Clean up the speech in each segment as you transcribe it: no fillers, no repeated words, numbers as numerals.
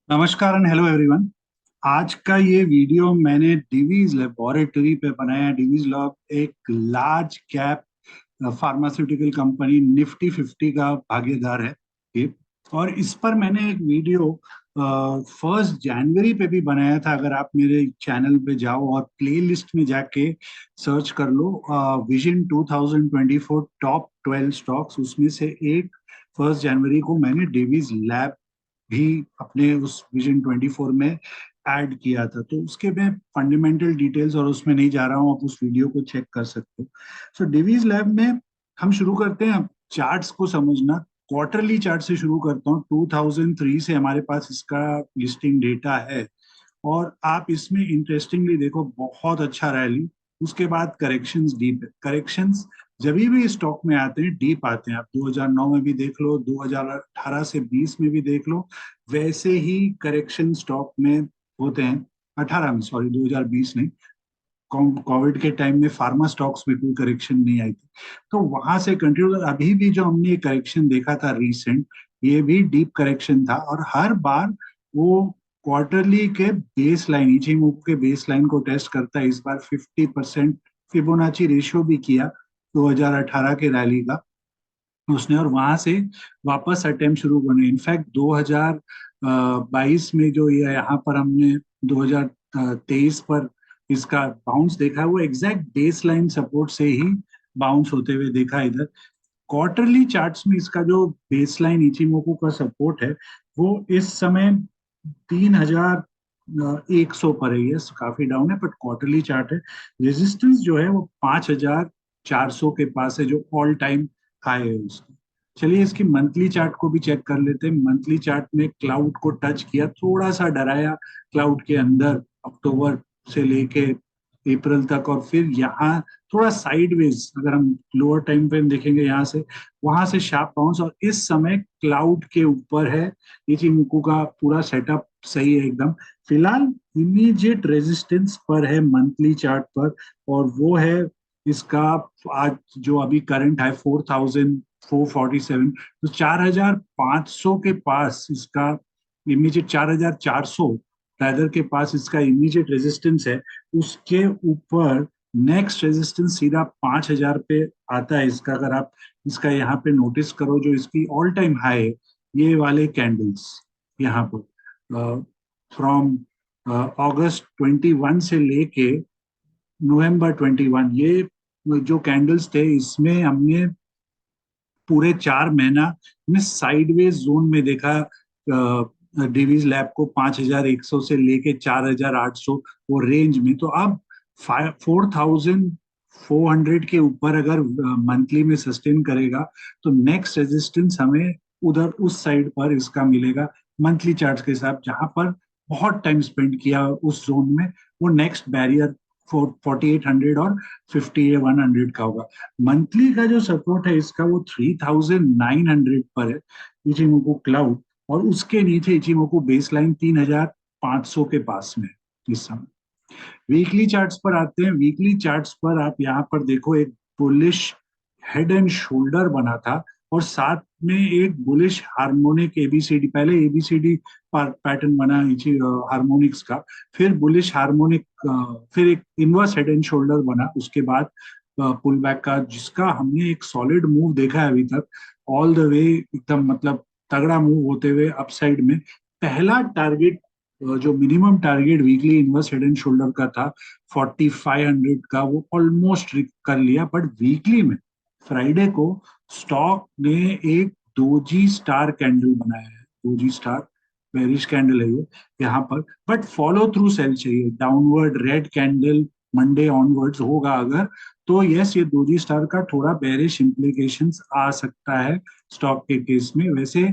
नमस्कार and hello everyone. आज का ये वीडियो मैंने डिवीज लेबोरेटरी पे बनाया। डिवीज लैब एक large cap pharmaceutical company Nifty 50 का भागीदार है ये। और इस पर मैंने एक वीडियो 1 जनवरी पे भी बनाया था। अगर आप मेरे चैनल पे जाओ और प्लेलिस्ट में जाके सर्च कर लो विजन 2024 टॉप 12 स्टॉक्स, उसमें से एक 1 जनवरी को मैंने डिवीज लैब भी अपने उस विजन 24 में ऐड किया था। तो उसके मैं फंडामेंटल डिटेल्स और उसमें नहीं जा रहा हूँ, आप उस वीडियो को चेक कर सकते हो। सो डिवीज लैब में हम शुरू करते हैं चार्ट्स को समझना। क्वार्टरली चार्ट से शुरू करता हूँ। 2003 से हमारे पास इसका लिस्टिंग डेटा है और आप इसमें इंटरेस्टिंगली देखो बहुत अच्छा रैली। उसके बाद करेक्शंस डीप है। करेक्शंस जब भी स्टॉक में आते हैं डीप आते हैं। आप 2009 में भी देख लो, 2018 से 20 में भी देख लो, वैसे ही करेक्शन स्टॉक में होते हैं। 18 में, सॉरी 2020 नहीं, कोविड के टाइम में फार्मा स्टॉक्स में कोई करेक्शन नहीं आई थी। तो वहां से कंटिन्यू अभी भी जो हमने करेक्शन देखा था रिसेंट, ये भी डीप करेक्शन था। और हर बार वो क्वार्टरली के बेस लाइन, इचिमोकू के बेस लाइन को टेस्ट करता है। इस बार 50% फिबोनाची रेशियो भी किया 2018 के रैली का उसने, और वहां से वापस अटेम्प्ट शुरू करने। इनफैक्ट 2022 में जो ये यहाँ पर हमने 2023 पर इसका बाउंस देखा है, वो एग्जैक्ट बेस लाइन सपोर्ट से ही बाउंस होते हुए देखा है। इधर क्वार्टरली चार्ट्स में इसका जो बेसलाइन इचिमोकू का सपोर्ट है वो इस समय 3100 पर है। ये काफी डाउन है, बट क्वार्टरली चार्ट है। रेजिस्टेंस जो है वो 5400 के पास है, जो ऑल टाइम हाई है उसका। चलिए इसकी मंथली चार्ट को भी चेक कर लेते हैं। मंथली चार्ट में क्लाउड को टच किया, थोड़ा सा डराया क्लाउड के अंदर अक्टूबर से लेके अप्रैल तक, और फिर यहाँ थोड़ा साइडवेज, अगर हम लोअर टाइम फ्रेम देखेंगे यहाँ से, वहां से शार्प बाउंस, और इस समय क्लाउड के ऊपर है। इचिमोकू का पूरा सेटअप सही है एकदम। फिलहाल इमीडिएट रेजिस्टेंस पर है मंथली चार्ट पर, और वो है इसका आज जो अभी करंट है 4447। तो 4500 के पास इसका इमीडिएट, 4400 रैदर के पास इसका इमीडिएट रेजिस्टेंस है। उसके ऊपर नेक्स्ट रेजिस्टेंस सीधा 5000 पे आता है इसका। अगर आप इसका यहाँ पे नोटिस करो, जो इसकी ऑल टाइम हाई है, ये वाले कैंडल्स यहाँ पर फ्रॉम अगस्त 21 से लेके नवंबर 21, ये जो कैंडल्स थे इसमें हमने पूरे 4 महीना में साइडवेज जोन में देखा। डिवीज लैब को 5100 से लेके 4800 वो रेंज में। तो अब 4400 के ऊपर अगर मंथली में सस्टेन करेगा तो नेक्स्ट रेजिस्टेंस हमें उधर उस साइड पर इसका मिलेगा मंथली चार्ट के साथ, जहां पर बहुत टाइम स्पेंड किया उस जोन में। वो नेक्स्ट बैरियर 4800 और 5100 का होगा। मंथली का जो सपोर्ट है इसका वो 3900 पर है इचिमोकू क्लाउड, और उसके नीचे इचिमोकू बेसलाइन 3500 के पास में है इस समय। वीकली चार्ट्स पर आते हैं। वीकली चार्ट्स पर आप यहाँ पर देखो, एक बुलिश हेड एंड शोल्डर बना था, और साथ में एक बुलिश हार्मोनिक एबीसीडी, पहले एबीसीडी पैटर्न बना हार्मोनिक्स का, फिर बुलिश हार्मोनिक, फिर एक इनवर्स हेड एंड शोल्डर बना उसके बाद पुल बैक का, जिसका हमने एक सॉलिड मूव देखा है अभी तक ऑल द वे, एकदम मतलब तगड़ा मूव होते हुए अपसाइड में। पहला टारगेट, जो minimum target weekly inverse head and shoulder का था 4500 का, वो ऑलमोस्ट कर लिया। बट वीकली में फ्राइडे को स्टॉक ने एक दोजी स्टार कैंडल बनाया है। दोजी स्टार बेरिश कैंडल है ये यहाँ पर, बट फॉलो थ्रू सेल चाहिए। Downward red candle Monday onwards होगा अगर, तो यस, ये दोजी स्टार का थोड़ा बेरिश इंप्लीकेशंस आ सकता है स्टॉक के केस में। वैसे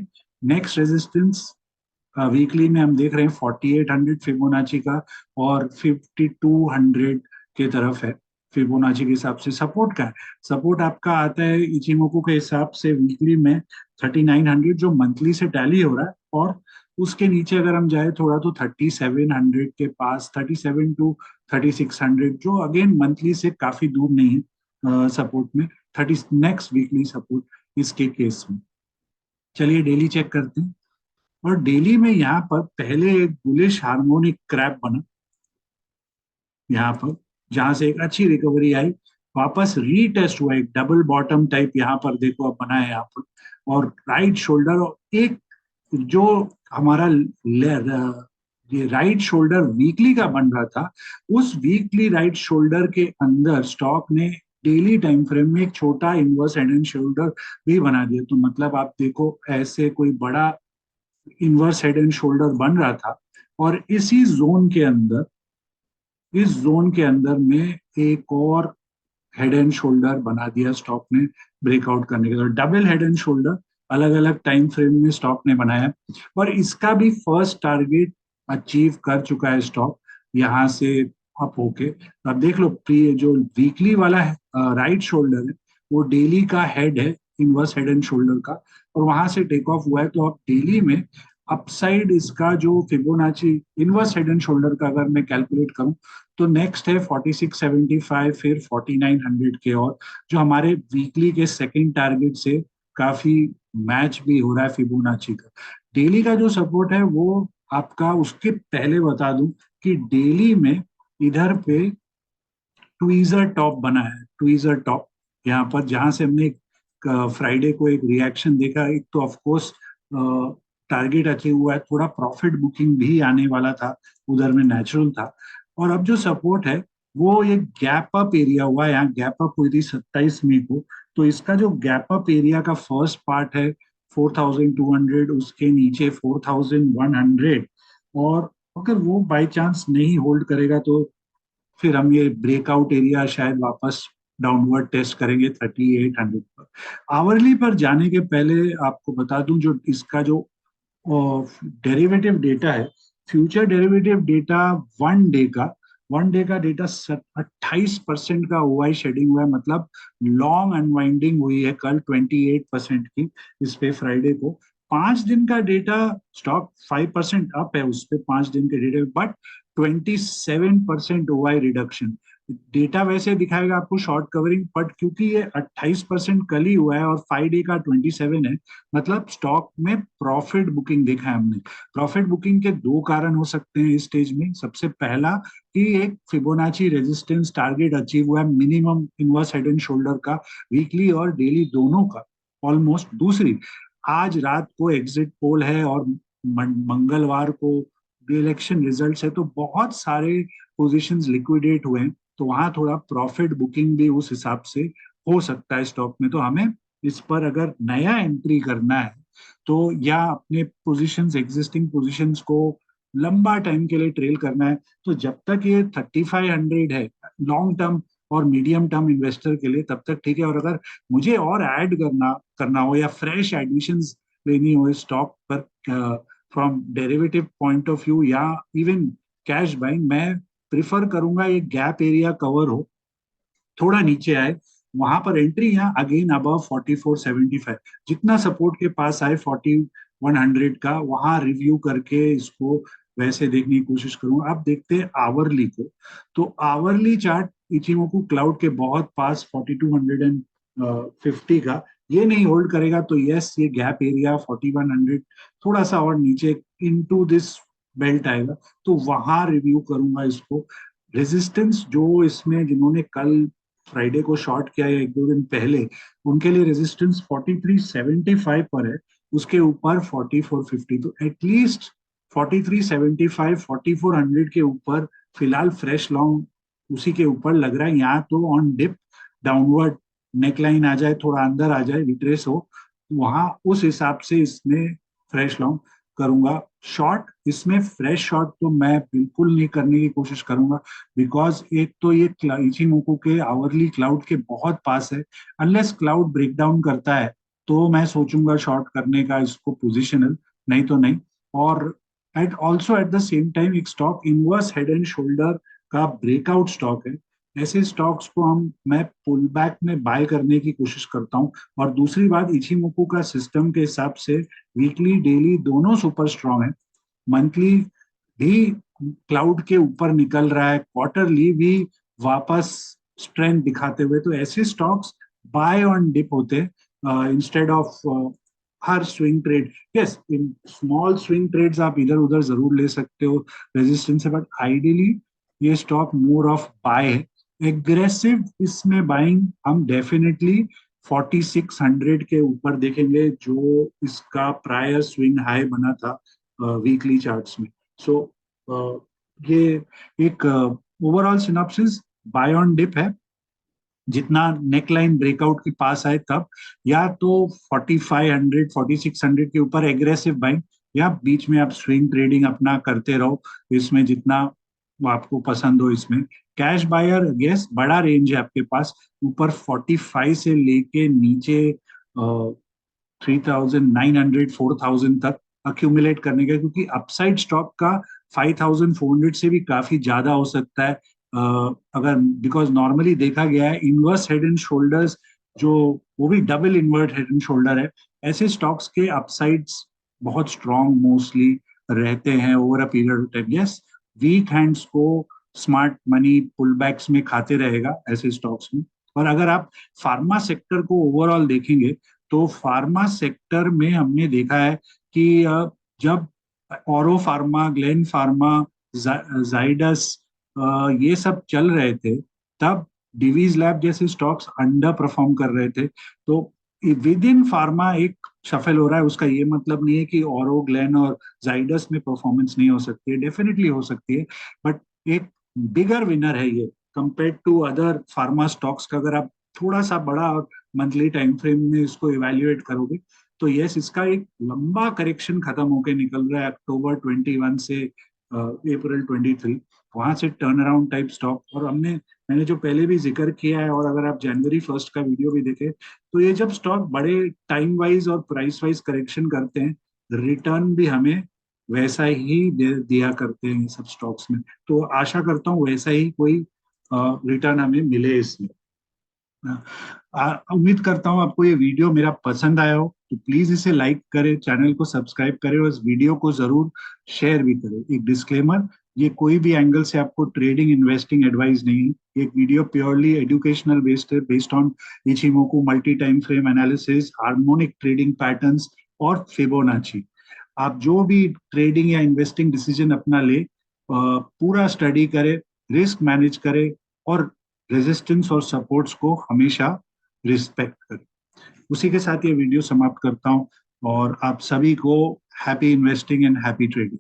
नेक्स्ट रेजिस्टेंस वीकली में हम देख रहे हैं 4800 फिबोनाची का, और 5200 के तरफ है फिबोनाची के हिसाब से। सपोर्ट का है, सपोर्ट आपका आता है इचिमोकू के हिसाब से वीकली में 3900, जो मंथली से टैली हो रहा है। और उसके नीचे अगर हम जाए थोड़ा तो 3700 के पास, 37 to 3600, जो अगेन मंथली से काफी दूर नहीं है सपोर्ट में। 30 नेक्स्ट वीकली सपोर्ट इसके केस में। चलिए डेली चेक करते हैं। और डेली में यहाँ पर पहले एक बुलिश हार्मोनिक क्रैप बना यहाँ पर, जहां से एक अच्छी रिकवरी आई, वापस रीटेस्ट हुआ एक डबल बॉटम टाइप यहाँ पर देखो अब बना है यहाँ पर, और राइट शोल्डर, और एक जो हमारा ये राइट शोल्डर वीकली का बन रहा था, उस वीकली राइट शोल्डर के अंदर स्टॉक ने डेली टाइम फ्रेम में एक छोटा इनवर्स हेड एंड शोल्डर भी बना दिया। तो मतलब आप देखो ऐसे कोई बड़ा इनवर्स हेड एंड शोल्डर बन रहा था, और इस जोन के अंदर में एक और हेड एंड शोल्डर बना दिया स्टॉक ने ब्रेकआउट करने के बाद। डबल हेड एंड शोल्डर अलग अलग टाइम फ्रेम में स्टॉक ने बनाया, और इसका भी फर्स्ट टारगेट अचीव कर चुका है स्टॉक यहाँ से अप होके। तो अब देख लो, प्री जो वीकली वाला राइट शोल्डर है वो डेली का हेड है, इनवर्स हेड एंड शोल्डर का, और वहां से टेक ऑफ हुआ है। तो अब डेली में अपसाइड इसका जो Fibonacci inverse head and shoulder का अगर मैं कैलकुलेट करूं, तो नेक्स्ट है 4675, फिर 4900 के, और जो हमारे वीकली के सेकंड टारगेट से काफी मैच भी हो रहा है फिबोनाची का। डेली का जो सपोर्ट है वो आपका, उसके पहले बता दूं कि डेली में इधर पे ट्वीजर टॉप बना है, ट्वीजर टॉप यहाँ पर, जहां से हमने फ्राइडे को एक रिएक्शन देखा। एक तो ऑफ कोर्स टारगेट अचीव हुआ है, थोड़ा प्रॉफिट बुकिंग भी आने वाला था, उधर में नेचुरल था। और अब जो सपोर्ट है वो एक गैप अप एरिया हुआ है, यहाँ गैप अप हुई थी 27 मई को। तो इसका जो गैप अप एरिया का फर्स्ट पार्ट है 4200, उसके नीचे 4100, और अगर वो बाय चांस नहीं होल्ड करेगा तो फिर हम ये ब्रेकआउट एरिया शायद वापस डाउनवर्ड टेस्ट करेंगे 3800 पर। आवरली पर जाने के पहले आपको बता दूं, जो इसका जो डेरिवेटिव डेटा है, future derivative data one day का डेटा 28% का ओआई शेडिंग हुआ है, मतलब लॉन्ग अनवाइंडिंग हुई है कल 28% की इस पे फ्राइडे को। 5 दिन का डेटा स्टॉक 5% अप है उस पे 5 दिन के data, but 27% OI reduction. Data वैसे दिखाएगा आपको शॉर्ट कवरिंग, बट क्योंकि ये 28% कल ही हुआ है और 5 डे का 27 है, मतलब स्टॉक में प्रॉफिट बुकिंग देखा है हमने। प्रॉफिट बुकिंग के दो कारण हो सकते हैं इस स्टेज में। सबसे पहला कि एक फिबोनाची रेजिस्टेंस टारगेट अचीव हुआ है, minimum inverse head and shoulder का, वीकली और डेली दोनों का ऑलमोस्ट। दूसरी, आज रात को एग्जिट पोल है और मंगलवार को इलेक्शन रिजल्ट्स है, तो बहुत सारे पोजीशंस लिक्विडेट हुए हैं, तो वहां थोड़ा प्रॉफिट बुकिंग भी उस हिसाब से हो सकता है स्टॉक में। तो हमें इस पर अगर नया एंट्री करना है तो, या अपने पोजीशंस एग्जिस्टिंग पोजीशंस को लंबा टाइम के लिए ट्रेल करना है, तो जब तक ये 3500 है लॉन्ग टर्म और मीडियम टर्म इन्वेस्टर के लिए, तब तक ठीक है। और अगर मुझे और ऐड करना करना हो या फ्रेश एडिशंस लेनी हो स्टॉक पर from derivative point of view या इवन कैश बाइंग, मैं प्रिफर करूंगा ये गैप एरिया कवर हो, थोड़ा नीचे आए, वहां पर एंट्री, यहाँ अगेन अबव 4475, जितना सपोर्ट के पास आए 4100 का, वहां रिव्यू करके इसको वैसे देखने की कोशिश करूंगा। अब देखते हैं आवरली को। तो आवरली चार्ट इचिमोकू क्लाउड के बहुत पास 4250 का, ये नहीं होल्ड करेगा तो यस, ये गैप एरिया 4100 थोड़ा सा और नीचे इनटू दिस बेल्ट आएगा, तो वहां रिव्यू करूंगा इसको। रेजिस्टेंस जो इसमें जिन्होंने कल फ्राइडे को शॉर्ट किया है एक दो दिन पहले, उनके लिए रेजिस्टेंस 4375 पर है, उसके ऊपर 4450, तो एटलीस्ट 4375 4400 के ऊपर फिलहाल फ्रेश लॉन्ग उसी के ऊपर लग रहा है। यहाँ तो ऑन डिप डाउनवर्ड नेकलाइन आ जाए, थोड़ा अंदर आ जाए, रिट्रेस हो, वहां उस हिसाब से इसमें फ्रेश लॉन्ग करूंगा। शॉर्ट इसमें फ्रेश शॉर्ट तो मैं बिल्कुल नहीं करने की कोशिश करूंगा, बिकॉज एक तो ये इचिमोकू के आवरली क्लाउड के बहुत पास है। अनलेस क्लाउड ब्रेकडाउन करता है तो मैं सोचूंगा शॉर्ट करने का इसको पोजिशनल, नहीं तो नहीं। और at also at the same time एक stock inverse head and shoulder का ब्रेकआउट स्टॉक है, ऐसे स्टॉक्स को मैं पुल बैक में बाय करने की कोशिश करता हूँ। और दूसरी बात, इचिमोकू का सिस्टम के हिसाब से वीकली डेली दोनों सुपर स्ट्रांग है, मंथली भी क्लाउड के ऊपर निकल रहा है, क्वार्टरली भी वापस स्ट्रेंथ दिखाते हुए, तो ऐसे स्टॉक्स बाय ऑन डिप होते इंस्टेड ऑफ हर swing trade, yes, in small swing trades आप इधर उधर जरूर ले सकते हो रेजिस्टेंस से, बट आइडियली ये स्टॉक मोर ऑफ बाय है। एग्रेसिव इसमें बाइंग हम डेफिनेटली 4600 के ऊपर देखेंगे, जो इसका प्रायर स्विंग हाई बना था वीकली चार्ट्स में। सो ये एक overall synopsis, buy on dip है, जितना नेकलाइन ब्रेकआउट के पास आए तब, या तो 4500 4600 के ऊपर एग्रेसिव बाइंग, या बीच में आप स्विंग ट्रेडिंग अपना करते रहो, इसमें जितना आपको पसंद हो। इसमें कैश बायर, यस, बड़ा रेंज है आपके पास, ऊपर 45 से लेके नीचे 3900 4000 तक अक्यूमुलेट करने का, क्योंकि अपसाइड स्टॉक का 5400 से भी काफी ज्यादा हो सकता है। अगर, बिकॉज नॉर्मली देखा गया है इनवर्स हेड एंड शोल्डर्स, जो वो भी double invert head and shoulder है, ऐसे स्टॉक्स के अपसाइड्स बहुत स्ट्रॉन्ग मोस्टली रहते हैं over a period of time. Yes, weak hands को स्मार्ट मनी पुलबैक्स में खाते रहेगा ऐसे स्टॉक्स में। और अगर आप फार्मा सेक्टर को ओवरऑल देखेंगे, तो फार्मा सेक्टर में हमने देखा है कि जब औरो फार्मा, ग्लेन फार्मा, जाइडस ये सब चल रहे थे, तब डिवीज लैब जैसे स्टॉक्स अंडर परफॉर्म कर रहे थे। तो विद इन फार्मा एक शफल हो रहा है, उसका ये मतलब नहीं है कि औरो, ग्लेन और जाइडस में परफॉर्मेंस नहीं हो सकती है, डेफिनेटली हो सकती है, बट एक बिगर विनर है ये compare to other pharma stocks का। अगर आप थोड़ा सा बड़ा और मंथली टाइम फ्रेम में इसको इवेल्युएट करोगे, तो यस, इसका एक लंबा करेक्शन खत्म होके निकल रहा है अक्टूबर 21 से अप्रैल 23, वहां से टर्न अराउंड टाइप स्टॉक। और मैंने जो पहले भी जिक्र किया है, और अगर आप जनवरी 1 का वीडियो भी देखें, तो ये जब स्टॉक बड़े टाइम वाइज और प्राइस वाइज करेक्शन करते हैं, रिटर्न भी हमें वैसा ही दिया करते हैं सब स्टॉक्स में। तो आशा करता हूँ वैसा ही कोई रिटर्न हमें मिले इसमें। उम्मीद करता हूँ आपको ये वीडियो मेरा पसंद आया हो, तो प्लीज इसे लाइक करें, चैनल को सब्सक्राइब करें, और इस वीडियो को जरूर शेयर भी करें। एक डिस्क्लेमर, ये कोई भी एंगल से आपको ट्रेडिंग इन्वेस्टिंग एडवाइस नहीं है। एक वीडियो प्योरली एजुकेशनल बेस्ड है, based on Ichimoku multi time frame analysis, harmonic trading patterns और फिबोनाची। आप जो भी ट्रेडिंग या इन्वेस्टिंग डिसीजन अपना ले, पूरा स्टडी करें, रिस्क मैनेज करें, और रेजिस्टेंस और सपोर्ट्स को हमेशा रिस्पेक्ट करें। उसी के साथ ये वीडियो समाप्त करता हूं, और आप सभी को happy investing and happy trading.